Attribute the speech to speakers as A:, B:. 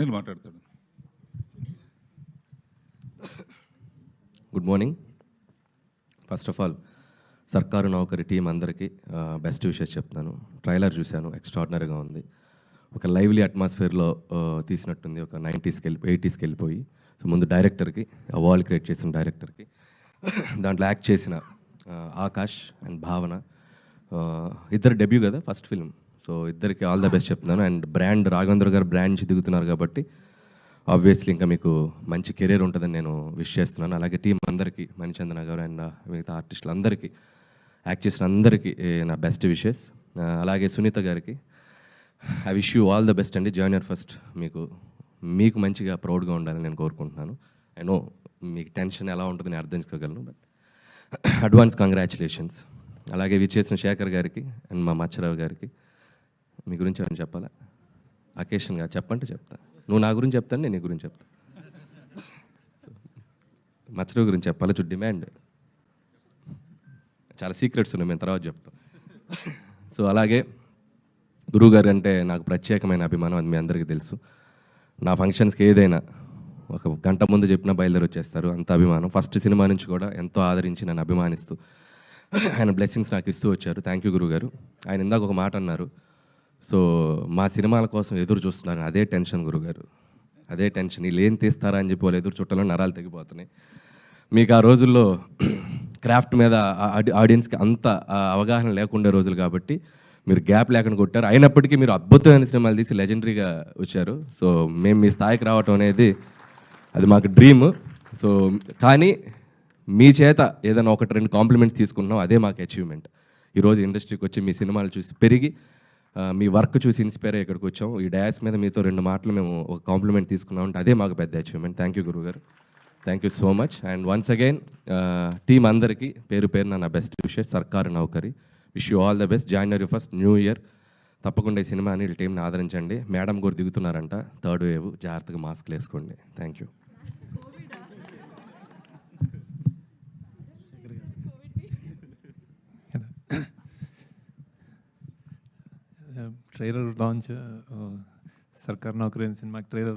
A: నేను మాట్లాడతాడు.
B: Good morning. First of all సర్కారు నౌకరి టీం అందరికీ బెస్ట్ విషెస్ చెప్తాను. ట్రైలర్ చూశాను, ఎక్స్ట్రాడినరీగా ఉంది. ఒక లైవ్లీ అట్మాస్ఫియర్లో తీసినట్టుంది, ఒక 80స్కి వెళ్ళిపోయి. సో ముందు డైరెక్టర్కి, ఆ వాల్ క్రియేట్ చేసిన డైరెక్టర్కి, దాంట్లో యాక్ట్ చేసిన ఆకాష్ అండ్ భావన, ఇద్దరు డెబ్యూ కదా ఫస్ట్ ఫిల్మ్. సో ఇద్దరికి ఆల్ ద బెస్ట్ చెప్తున్నాను. అండ్ బ్రాండ్ రాఘవేంద్ర గారు బ్రాండ్ నుంచి దిగుతున్నారు కాబట్టి ఆబ్వియస్లీ ఇంకా మీకు మంచి కెరీర్ ఉంటుందని నేను విష్ చేస్తున్నాను. అలాగే టీం అందరికీ, మణిచందన గారు అండ్ మిగతా ఆర్టిస్టులు అందరికీ, యాక్ట్ చేసిన అందరికీ నా బెస్ట్ విషెస్. అలాగే సునీత గారికి I wish you all the best అండి. జాయినర్ ఫస్ట్ మీకు మంచిగా ప్రౌడ్గా ఉండాలని నేను కోరుకుంటున్నాను. ఐ నో మీకు టెన్షన్ ఎలా ఉంటుందని అర్థం చేసుకోగలను, బట్ అడ్వాన్స్ కంగ్రాచులేషన్స్. అలాగే విచ్చేసిన శేఖర్ గారికి అండ్ మా మచ్చరావు గారికి, మీ గురించి ఏమైనా చెప్పాలా? అకేషన్గా చెప్పంటే చెప్తా. నువ్వు నా గురించి చెప్తాను, నేను నీ గురించి చెప్తా. మచ్చరావు గురించి చెప్పాలి, చూ డిమాండ్ చాలా సీక్రెట్స్ ఉన్నాయి, మేము తర్వాత చెప్తాం. సో అలాగే గురువుగారు అంటే నాకు ప్రత్యేకమైన అభిమానం, అది మీ అందరికీ తెలుసు. నా ఫంక్షన్స్కి ఏదైనా ఒక గంట ముందు చెప్పినా బయలుదేరి వచ్చేస్తారు, అంత అభిమానం. ఫస్ట్ సినిమా నుంచి కూడా ఎంతో ఆదరించి నన్ను అభిమానిస్తూ ఆయన బ్లెస్సింగ్స్ నాకు ఇస్తూ వచ్చారు. థ్యాంక్ యూ గురువుగారు. ఆయన ఇందాక ఒక మాట అన్నారు, సో మా సినిమాల కోసం ఎదురు చూస్తున్నారు, అదే టెన్షన్ గురుగారు, అదే టెన్షన్. వీళ్ళు ఏం తీస్తారా అని చెప్పి వాళ్ళు ఎదురు చుట్టాలో నరాలు తెగిపోతున్నాయి. మీకు ఆ రోజుల్లో క్రాఫ్ట్ మీద ఆడియన్స్కి అంత అవగాహన లేకుండే రోజులు కాబట్టి మీరు గ్యాప్ లేకుండా కొట్టారు. అయినప్పటికీ మీరు అద్భుతమైన సినిమాలు తీసి లెజెండరీగా వచ్చారు. సో మేము మీ స్థాయికి రావటం అనేది అది మాకు డ్రీమ్. సో కానీ మీ చేత ఏదైనా ఒకటి రెండు కాంప్లిమెంట్స్ తీసుకుంటున్నాం, అదే మాకు అచీవ్మెంట్. ఈరోజు ఇండస్ట్రీకి వచ్చి మీ సినిమాలు చూసి పెరిగి మీ వర్క్ చూసి ఇన్స్పైర్ అయ్యి ఇక్కడికి వచ్చాం. ఈ డయాస్ మీద మీతో రెండు మాటలు మేము ఒక కాంప్లిమెంట్ తీసుకున్నాం అంటే అదే మాకు పెద్ద అచీవ్మెంట్. థ్యాంక్ యూ గురుగారు, thank you so much. And once again team అందరికీ పేరు పేరున నా బెస్ట్ విషెస్. సర్కారు నౌకరి wish you all the best. January 1 new year. తప్పకుండా ఈ సినిమాని వీళ్ళ టీంని ఆదరించండి. మేడం కూడా దిగుతున్నారంట, థర్డ్ వేవ్, జాగ్రత్తగా మాస్క్లు వేసుకోండి. Thank you.
C: ట్రైలర్ లాంచ్, సర్కార్ నౌకరి సినిమాకి ట్రైలర్